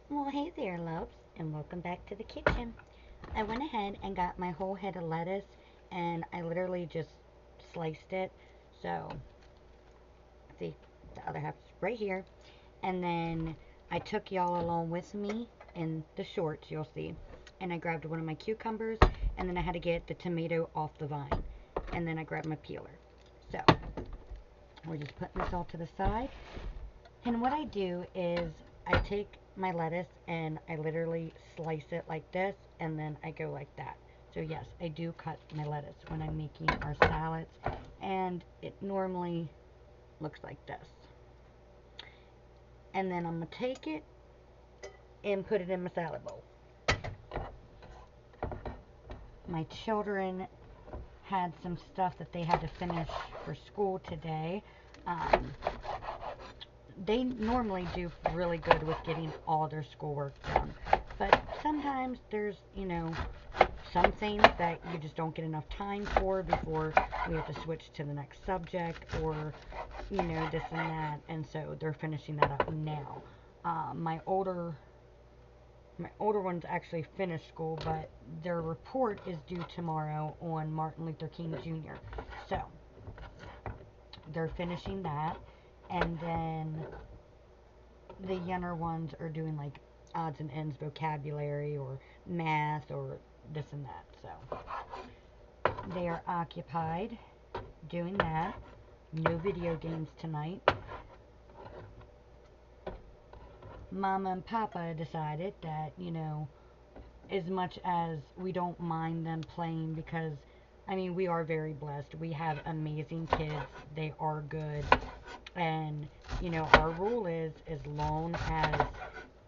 Well, hey there, loves, and welcome back to the kitchen. I went ahead and got my whole head of lettuce, and I literally just sliced it. So, see, the other half's right here. And then I took y'all along with me in the shorts, you'll see. And I grabbed one of my cucumbers, and then I had to get the tomato off the vine. And then I grabbed my peeler. So, we're just putting this all to the side. And what I do is I take my lettuce and I literally slice it like this and then I go like that. So yes, I do cut my lettuce when I'm making our salads and it normally looks like this. And then I'm going to take it and put it in my salad bowl. My children had some stuff that they had to finish for school today. Um, they normally do really good with getting all their schoolwork done. But sometimes there's, some things that you just don't get enough time for before we have to switch to the next subject or, this and that. And so they're finishing that up now. My older ones actually finished school, but their report is due tomorrow on Martin Luther King Jr. So they're finishing that. And then the younger ones are doing like odds and ends vocabulary or math or this and that. So they are occupied doing that. No video games tonight. Mama and Papa decided that, as much as we don't mind them playing because I mean we are very blessed. We have amazing kids. They are good. And our rule is as long as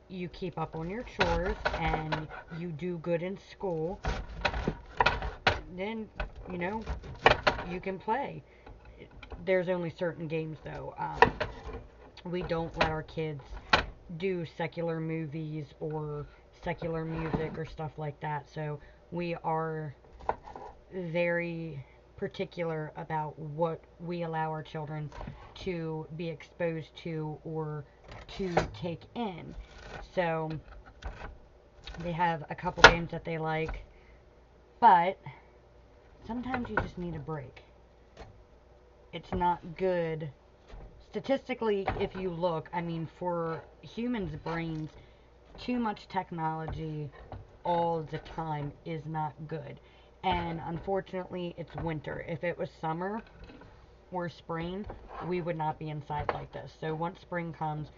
you keep up on your chores and you do good in school, then you can play. There's only certain games though. We don't let our kids do secular movies or secular music or stuff like that. So we are very particular about what we allow our children to be exposed to or to take in. So they have a couple games that they like, but sometimes you just need a break. It's not good. Statistically, if you look, I mean, for humans' brains, too much technology all the time is not good. And unfortunately, it's winter. If it was summer or spring, we would not be inside like this. So once spring comes,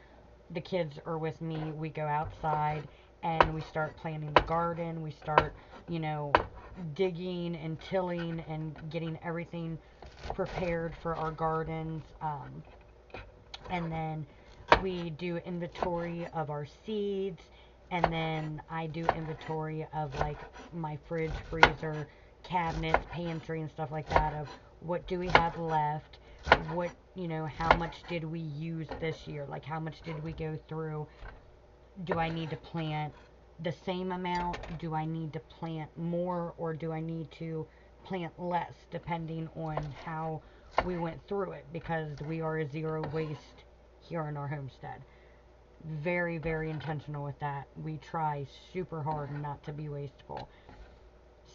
the kids are with me. We go outside and we start planting the garden. We start, you know, digging and tilling and getting everything prepared for our gardens. And then we do inventory of our seeds. And then I do inventory of like my fridge, freezer, cabinets, pantry, and stuff like that. Of what do we have left? What, how much did we use this year? Like, how much did we go through? Do I need to plant the same amount? Do I need to plant more? Or do I need to plant less, depending on how we went through it? Because we are a zero waste here in our homestead. Very, very intentional with that. We try super hard not to be wasteful.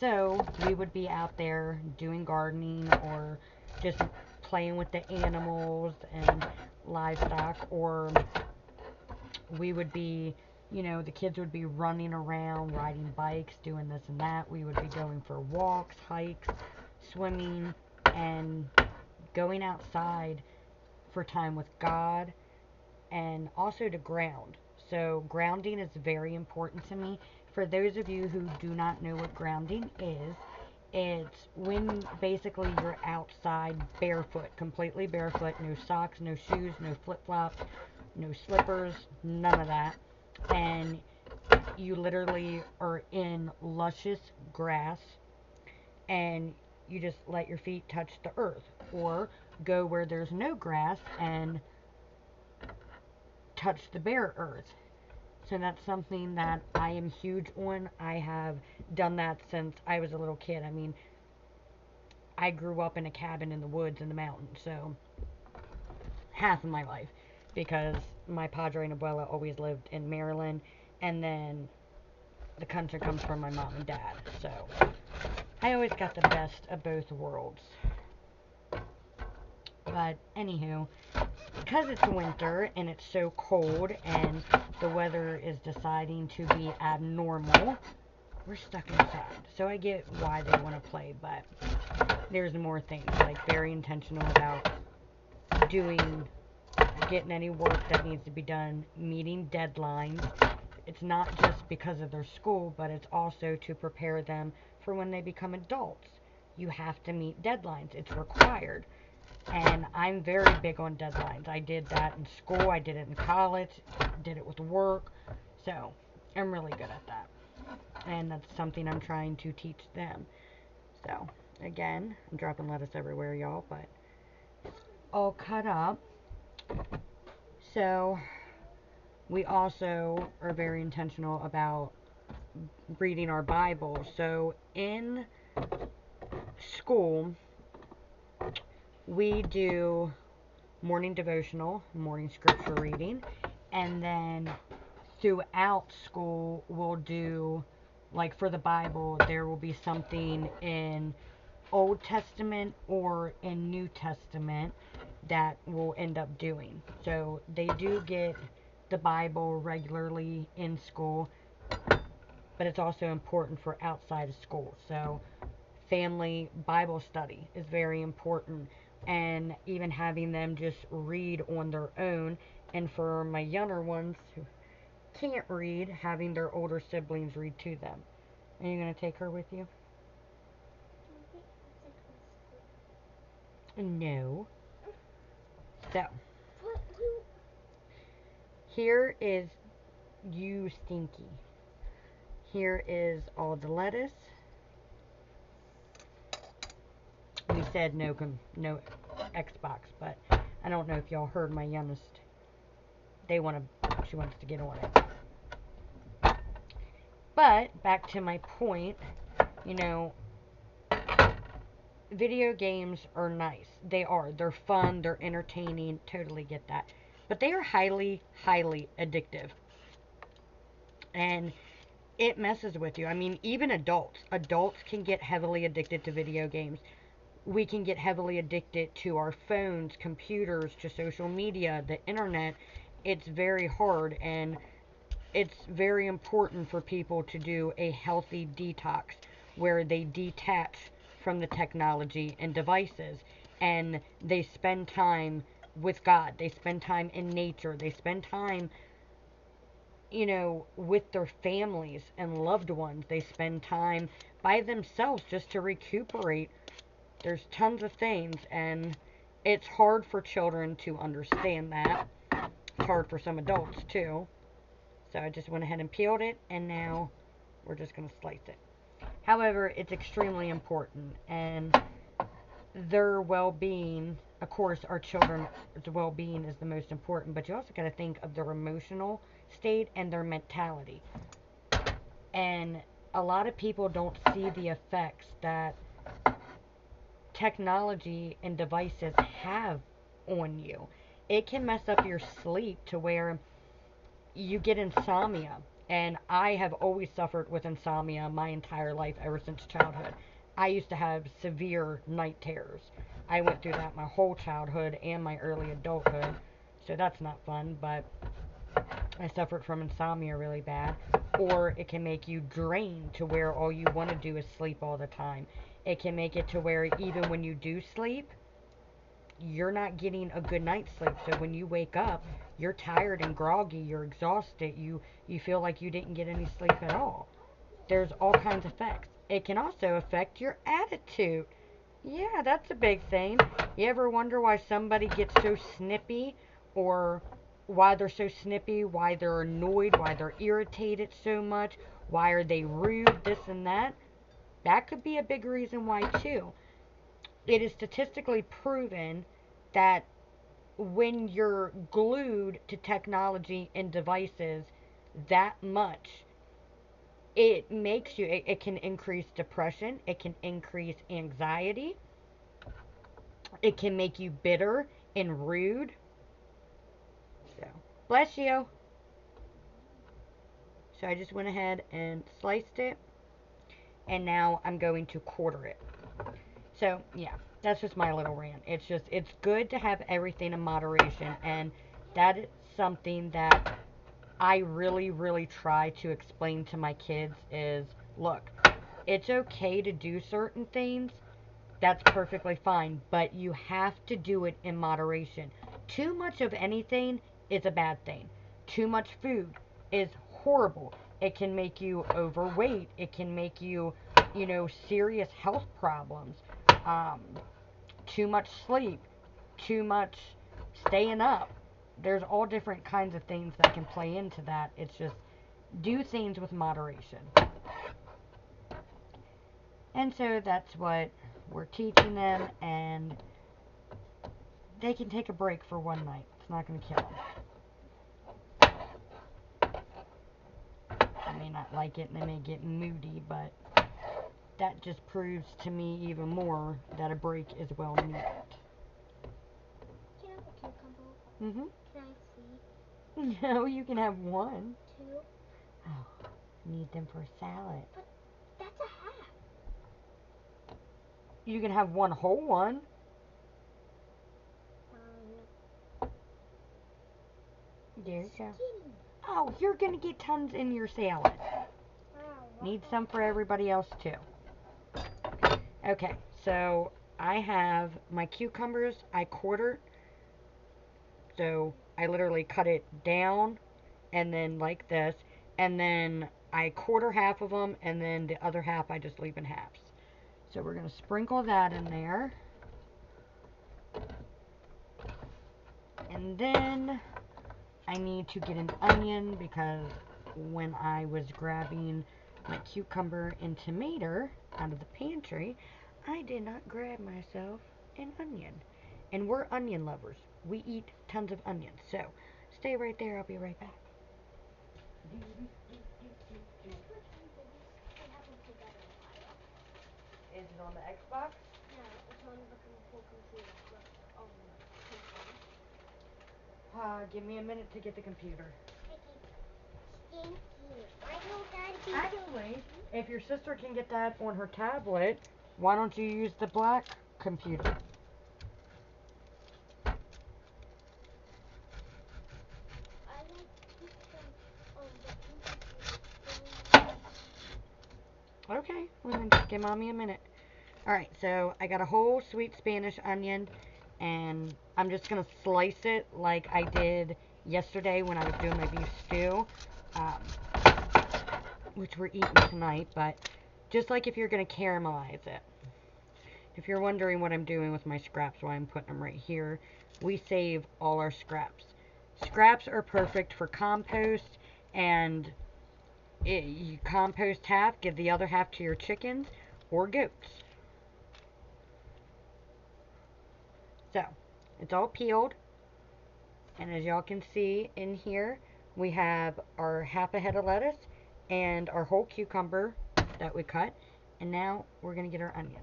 So we would be out there doing gardening or just playing with the animals and livestock, or we would be, the kids would be running around, riding bikes, doing this and that. We would be going for walks, hikes, swimming, and going outside for time with God and also to ground. So, grounding is very important to me. For those of you who do not know what grounding is, it's when basically you're outside barefoot, completely barefoot, no socks, no shoes, no flip flops, no slippers, none of that. And you literally are in luscious grass and you just let your feet touch the earth, or go where there's no grass and touch the bare earth. So that's something that I am huge on. I have done that since I was a little kid. I mean, I grew up in a cabin in the woods in the mountains, so half of my life, because my padre and abuela always lived in Maryland, and then the country comes from my mom and dad. So I always got the best of both worlds. But anywho, because it's winter and it's so cold and the weather is deciding to be abnormal, we're stuck inside. So I get why they want to play, but there's more things, like very intentional about getting any work that needs to be done, meeting deadlines. It's not just because of their school, but it's also to prepare them for when they become adults. You have to meet deadlines. It's required. And I'm very big on deadlines. I did that in school. I did it in college. Did it with work. So I'm really good at that. And that's something I'm trying to teach them. So again, I'm dropping lettuce everywhere, y'all, but it's all cut up. So we also are very intentional about reading our Bible. So in school, we do morning devotional, morning scripture reading, and then throughout school, we'll do, like for the Bible, there will be something in Old Testament or in New Testament that we'll end up doing. So they do get the Bible regularly in school, but it's also important for outside of school. So family Bible study is very important, and even having them just read on their own. And for my younger ones who can't read, having their older siblings read to them. Are you going to take her with you? No. So, here is you stinky. Here is all the lettuce. We said no Xbox, but I don't know if y'all heard my youngest. She wants to get on it. But back to my point, video games are nice. They're fun, they're entertaining, totally get that. But they are highly, highly addictive. And it messes with you. I mean, even adults can get heavily addicted to video games. We can get heavily addicted to our phones, computers, to social media, the internet. It's very hard, and it's very important for people to do a healthy detox where they detach from the technology and devices, and they spend time with God. They spend time in nature. They spend time, with their families and loved ones. They spend time by themselves just to recuperate. There's tons of things, and it's hard for children to understand that. It's hard for some adults, too. So I just went ahead and peeled it, and now we're just going to slice it. However, it's extremely important, and their well-being, of course, our children's well-being is the most important, but you also got to think of their emotional state and their mentality. And a lot of people don't see the effects that technology and devices have on you. It can mess up your sleep to where you get insomnia. And I have always suffered with insomnia my entire life, ever since childhood. I used to have severe night terrors. I went through that my whole childhood and my early adulthood. So that's not fun, but I suffered from insomnia really bad. Or it can make you drained to where all you want to do is sleep all the time. It can make it to where even when you do sleep, you're not getting a good night's sleep. So when you wake up, you're tired and groggy, you're exhausted, you feel like you didn't get any sleep at all. There's all kinds of effects. It can also affect your attitude. Yeah, that's a big thing. You ever wonder why somebody gets so snippy, or why they're so snippy, why they're annoyed, why they're irritated so much, why are they rude, this and that? That could be a big reason why too. It is statistically proven that when you're glued to technology and devices that much, it can increase depression, it can increase anxiety, it can make you bitter and rude. So, bless you. So I just went ahead and sliced it, and now I'm going to quarter it. So yeah, that's just my little rant. It's good to have everything in moderation, and that is something that I really, really try to explain to my kids is, look, it's okay to do certain things. That's perfectly fine, but you have to do it in moderation. Too much of anything is a bad thing. Too much food is horrible. It can make you overweight. It can make you, serious health problems. Um, Too much sleep. Too much staying up. There's all different kinds of things that can play into that. It's just do things with moderation. And so that's what we're teaching them, and they can take a break for one night. It's not going to kill them. They may not like it and they may get moody, but that just proves to me even more that a break is well needed. Can I have a cucumber? Mm-hmm. Can I see? No, you can have one. Two? Oh, need them for salad. But that's a half. You can have one whole one. There you go. Oh, you're going to get tons in your salad. Need some for everybody else too. Okay, so I have my cucumbers. I quartered. So I literally cut it down and then like this. And then I quarter half of them, and then the other half I just leave in halves. So we're going to sprinkle that in there. And then I need to get an onion, because when I was grabbing my cucumber and tomato out of the pantry, I did not grab myself an onion. And we're onion lovers. We eat tons of onions. So stay right there. I'll be right back. Is it on the Xbox? No, it's on the full computer. Give me a minute to get the computer. Thank you. I know that. Actually, if your sister can get that on her tablet, why don't you use the black computer? I like Okay, well then just give mommy a minute. Alright, so I got a whole sweet Spanish onion, and I'm just going to slice it like I did yesterday when I was doing my beef stew, which we're eating tonight, but just like if you're going to caramelize it. If you're wondering what I'm doing with my scraps, why I'm putting them right here, we save all our scraps. Scraps are perfect for compost, and you compost half, give the other half to your chickens or goats. So, it's all peeled, and as y'all can see in here, we have our half a head of lettuce and our whole cucumber that we cut, and now we're going to get our onion.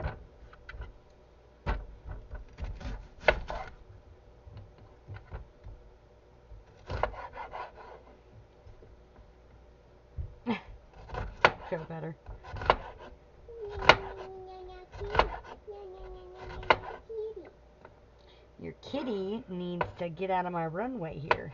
Feel better. Your kitty needs to get out of my runway here.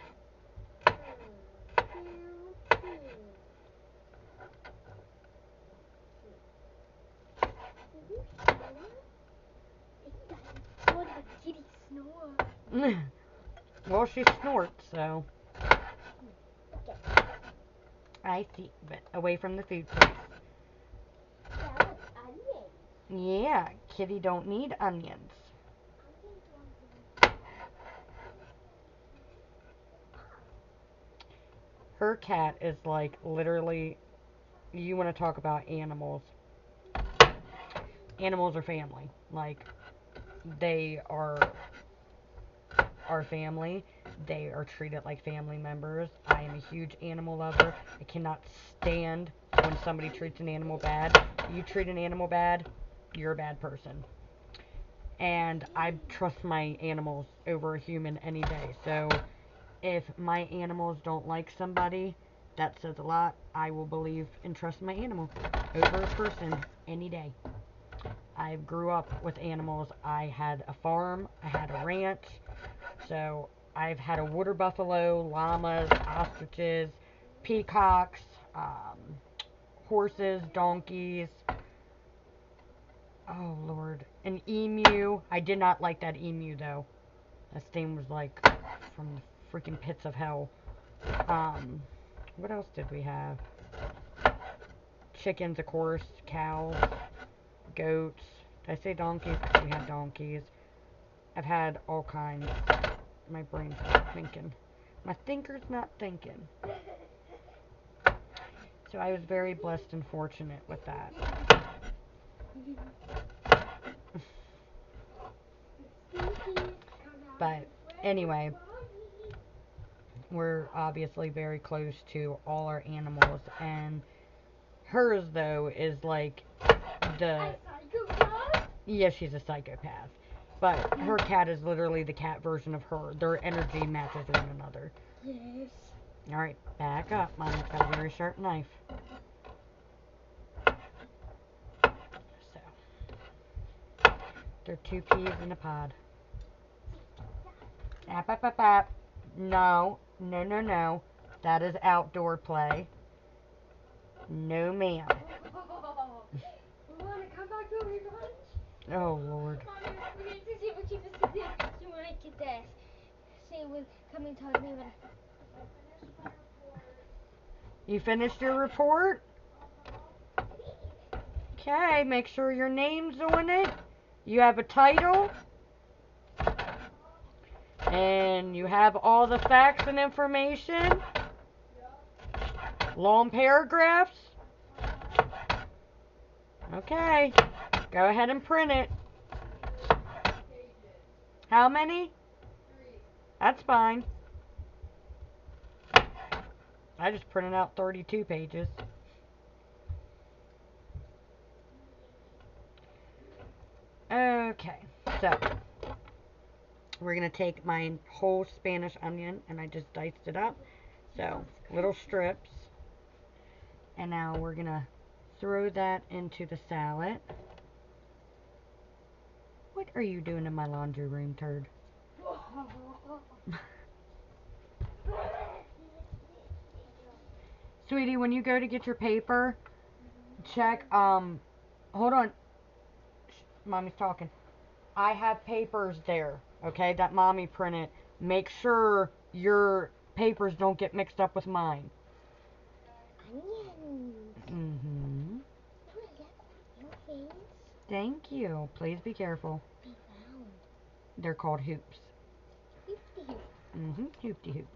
Well, she snorts, so. I see, but away from the food, please. Yeah, kitty don't need onions. Her cat is like literally, you want to talk about animals. Animals are family. Like, they are our family. They are treated like family members. I am a huge animal lover. I cannot stand when somebody treats an animal bad. You treat an animal bad, you're a bad person. And I trust my animals over a human any day. So if my animals don't like somebody, that says a lot. I will believe and trust my animal over a person any day. I grew up with animals. I had a farm, I had a ranch, so I've had a water buffalo, llamas, ostriches, peacocks, horses, donkeys. Oh Lord, an emu. I did not like that emu though. That thing was like from the freaking pits of hell. What else did we have? Chickens, of course, cows, goats. Did I say donkeys? Because we had donkeys. I've had all kinds. My brain's not thinking. My thinker's not thinking. So I was very blessed and fortunate with that. But anyway, we're obviously very close to all our animals, and hers though is like the yeah, she's a psychopath, but her cat is literally the cat version of her. Their energy matches one another. Yes. All right, back up. Mommy's got a very sharp knife. So they're two peas in a pod. App, app, app, app. No, no, no, no. That is outdoor play. No, ma'am. Want to come back over your lunch? Oh, Lord. Mommy, we need to see what she just did. She might get this. She was coming to me when You finished your report? Okay, make sure your name's on it. You have a title. And you have all the facts and information. Long paragraphs. Okay, go ahead and print it. How many? 3. That's fine. I just printed out 32 pages. Okay, so we're going to take my whole Spanish onion and I just diced it up. So, little strips. And now we're going to throw that into the salad. What are you doing in my laundry room, turd? Sweetie, when you go to get your paper, check, hold on. Mommy's talking. I have papers there, okay, that Mommy printed. Make sure your papers don't get mixed up with mine. onions. Mm-hmm. Your hands. Thank you. Please be careful. Be loud. They're called hoops. Hoopty hoop. Mm-hmm. Hoopty hoop.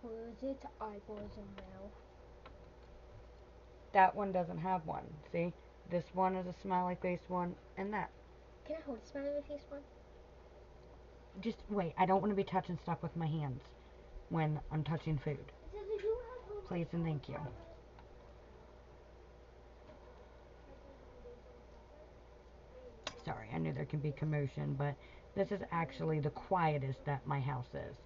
Or is it eyeballs and mouth? That one doesn't have one. See? This one is a smiley face one, and that. Can I hold a smiley face one? Just wait. I don't want to be touching stuff with my hands when I'm touching food. Please and thank you. Sorry, I knew there can be commotion, but this is actually the quietest that my house is.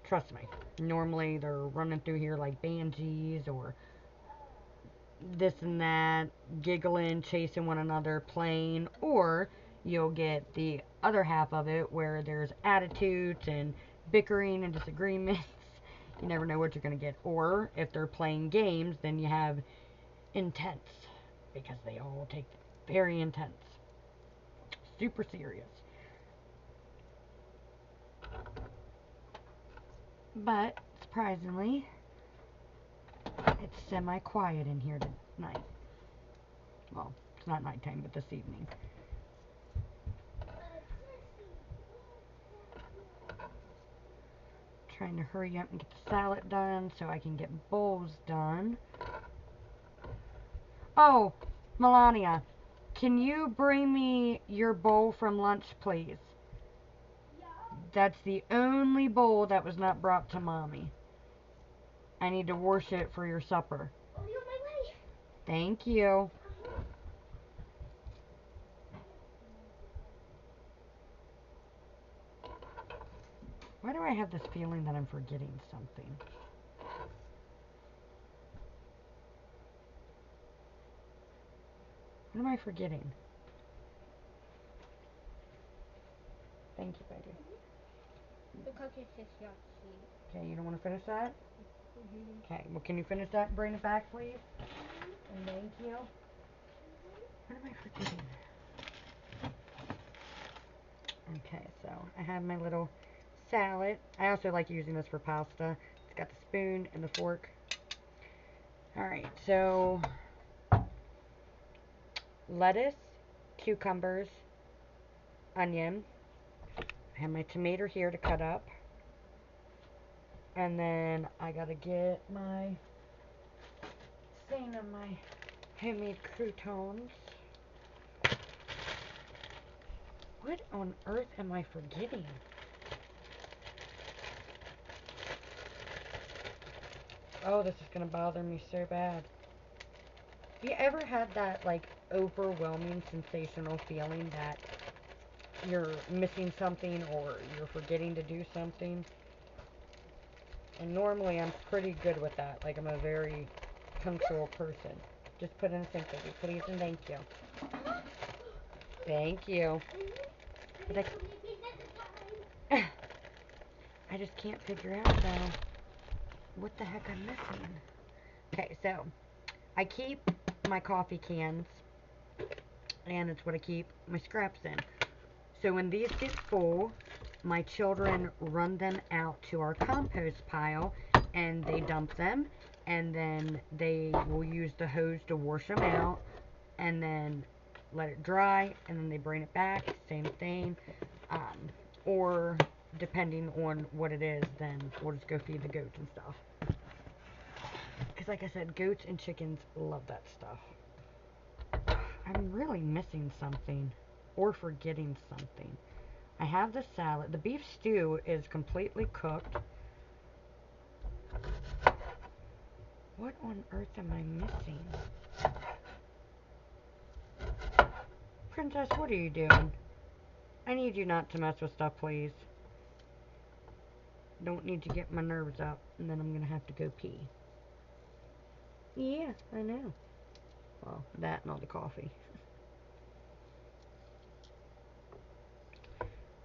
Trust me. Normally they're running through here like banshees or this and that, giggling, chasing one another, playing, or you'll get the other half of it where there's attitudes and bickering and disagreements. You never know what you're going to get. Or if they're playing games, then you have intense, because they all take very intense. Super serious. But, surprisingly, it's semi-quiet in here tonight. Well, it's not nighttime, but this evening. Trying to hurry up and get the salad done so I can get bowls done. Oh, Melania, can you bring me your bowl from lunch, please? Yeah. That's the only bowl that was not brought to Mommy. I need to wash it for your supper. I'll be on my way. Thank you. Why do I have this feeling that I'm forgetting something? What am I forgetting? Thank you, baby. The cookie says Yahtzee. Okay, you don't want to finish that? Mm-hmm. Okay, well, can you finish that and bring it back, please? And thank you. What am I forgetting? Okay, so I have my little salad. I also like using this for pasta. It's got the spoon and the fork. Alright, so lettuce, cucumbers, onion. I have my tomato here to cut up. And then I gotta get my stain of my homemade croutons. What on earth am I forgetting? Oh, this is gonna bother me so bad. Have you ever had that, like, overwhelming, sensational feeling that you're missing something or you're forgetting to do something? And normally I'm pretty good with that. Like, I'm a very punctual person. Just put in a sink, baby, please, and thank you. Thank you. But I just can't figure out, though, what the heck I'm missing. Okay, so I keep my coffee cans, and it's what I keep my scraps in. So when these get full, my children run them out to our compost pile, and they dump them, and then they will use the hose to wash them out, and then let it dry, and then they bring it back, same thing. Or depending on what it is, then we'll just go feed the goats and stuff. Because like I said, goats and chickens love that stuff. I'm really missing something or forgetting something. I have the salad. The beef stew is completely cooked. What on earth am I missing? Princess, what are you doing? I need you not to mess with stuff, please. Don't need to get my nerves up, and then I'm gonna have to go pee. Yeah, I know. Well, that and all the coffee.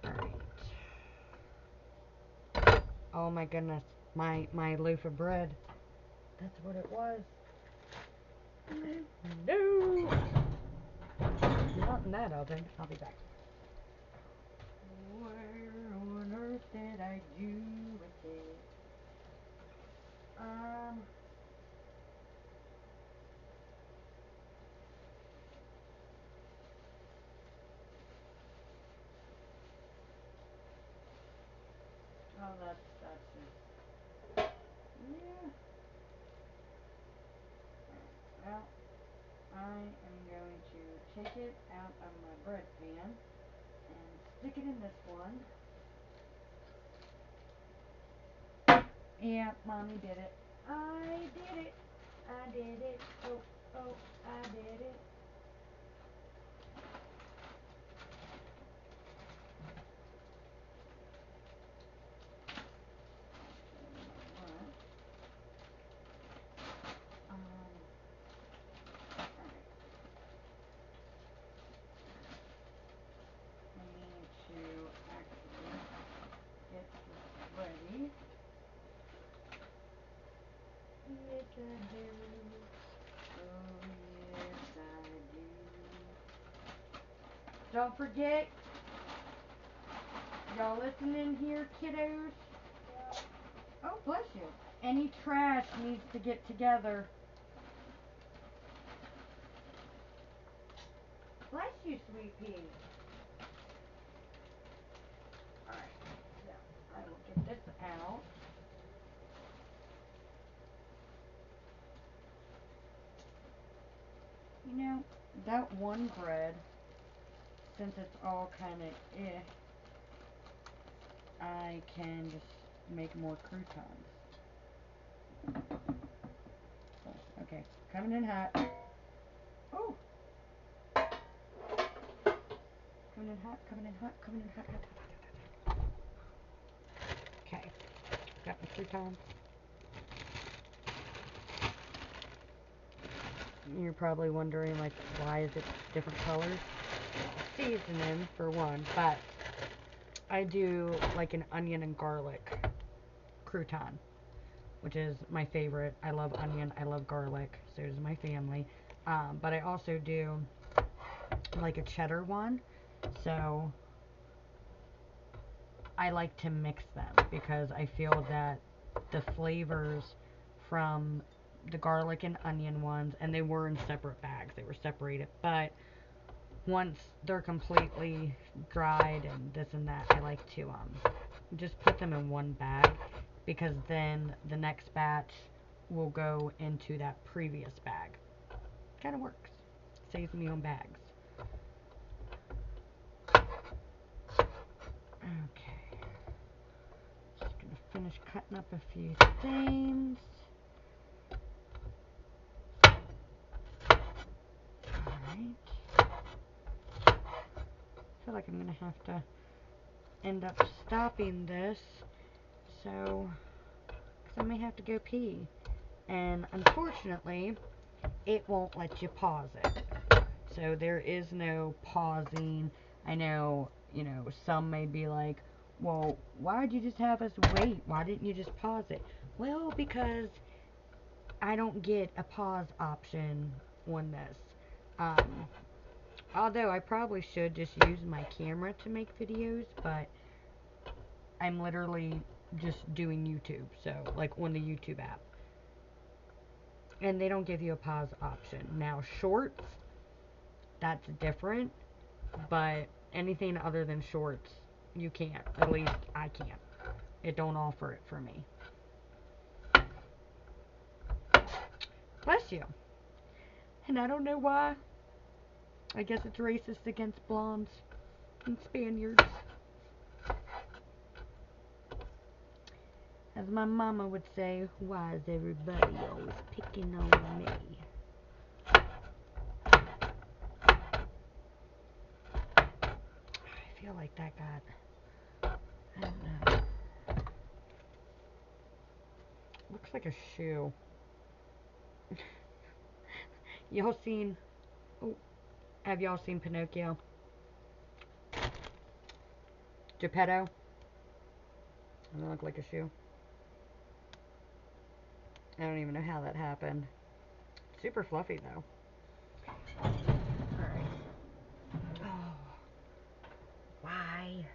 Alright. Oh my goodness. My loaf of bread. That's what it was. No! Not in that oven. I'll be back. Where on earth did I do with it? Oh, that's just, yeah. Well, I am going to take it out of my bread pan and stick it in this one. Yeah, Mommy did it. I did it. I did it. Oh, oh, I did it. Ready? Yes, I do. Oh, yes, I do. Don't forget, y'all listening here, kiddos? Oh, bless you. Any trash needs to get together. Bless you, sweet pea. Alright, so I will get this out. You know, that one bread, since it's all kind of I can just make more croutons. Oh, okay, coming in hot. Oh! Coming in hot, coming in hot, coming in hot, hot, hot, hot, hot. Okay, got my croutons. You're probably wondering, like, why is it different colors? Seasoning, for one, but I do, like, an onion and garlic crouton, which is my favorite. I love onion, I love garlic, so does my family. But I also do, like, a cheddar one, so I like to mix them because I feel that the flavors from the garlic and onion ones, and they were in separate bags, they were separated, but once they're completely dried and this and that, I like to just put them in one bag, because then the next batch will go into that previous bag. Kind of works. Saves me on bags. Okay. Just gonna finish cutting up a few things. Alright. I feel like I'm gonna have to end up stopping this, so, because I may have to go pee. And unfortunately, it won't let you pause it. So there is no pausing. I know, some may be like, well, why'd you just have us wait? Why didn't you just pause it? Well, because I don't get a pause option on this. Although I probably should just use my camera to make videos, but I'm literally just doing YouTube, so, like, on the YouTube app. And they don't give you a pause option. Now, shorts, that's different, but anything other than shorts, you can't. At least I can't. It don't offer it for me. Bless you. And I don't know why. I guess it's racist against blondes and Spaniards. As my mama would say, why is everybody always picking on me? I feel like that got, I don't know. Looks like a shoe. Y'all seen, have y'all seen Pinocchio? Geppetto? Doesn't it look like a shoe? I don't even know how that happened. Super fluffy though. Alright. Oh. Why?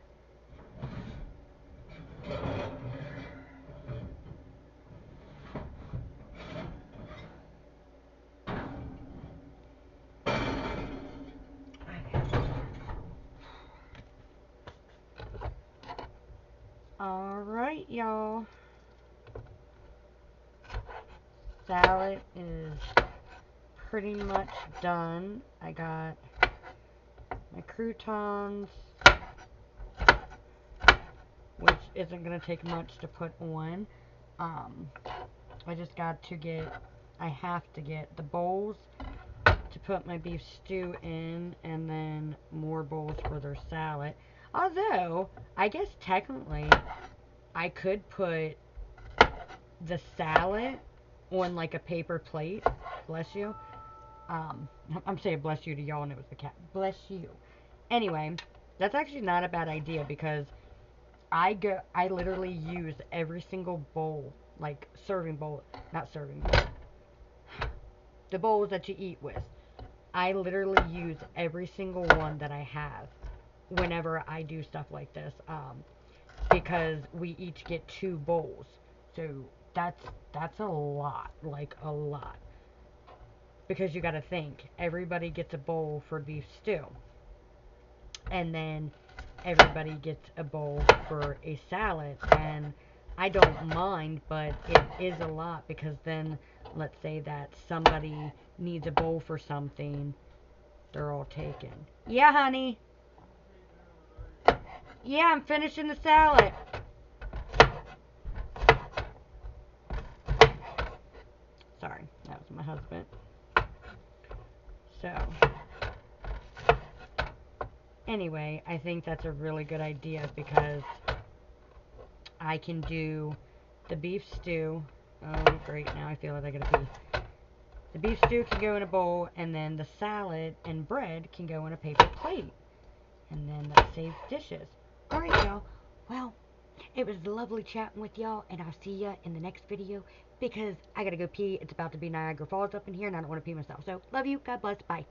Alright, y'all. Salad is pretty much done. I got my croutons, which isn't going to take much to put on. I just got to get, I have to get the bowls to put my beef stew in, and then more bowls for their salad. Although, I guess technically, I could put the salad on like a paper plate. Bless you. I'm saying bless you to y'all, and it was the cat. Bless you. Anyway, that's actually not a bad idea, because I literally use every single bowl, like serving bowl, not serving bowl, the bowls that you eat with. I literally use every single one that I have whenever I do stuff like this, because we each get 2 bowls. So that's a lot, like a lot. Because you gotta think, everybody gets a bowl for beef stew. And then everybody gets a bowl for a salad. And I don't mind, but it is a lot, because then let's say that somebody needs a bowl for something, they're all taken. Yeah, honey. Yeah, I'm finishing the salad. Sorry, that was my husband. So, anyway, I think that's a really good idea, because I can do the beef stew. Oh, great, now I feel like I gotta pee. The beef stew can go in a bowl, and then the salad and bread can go in a paper plate. And then that saves dishes. Alright, y'all. Well, it was lovely chatting with y'all, and I'll see ya in the next video because I gotta go pee. It's about to be Niagara Falls up in here, and I don't want to pee myself. So, love you. God bless. Bye.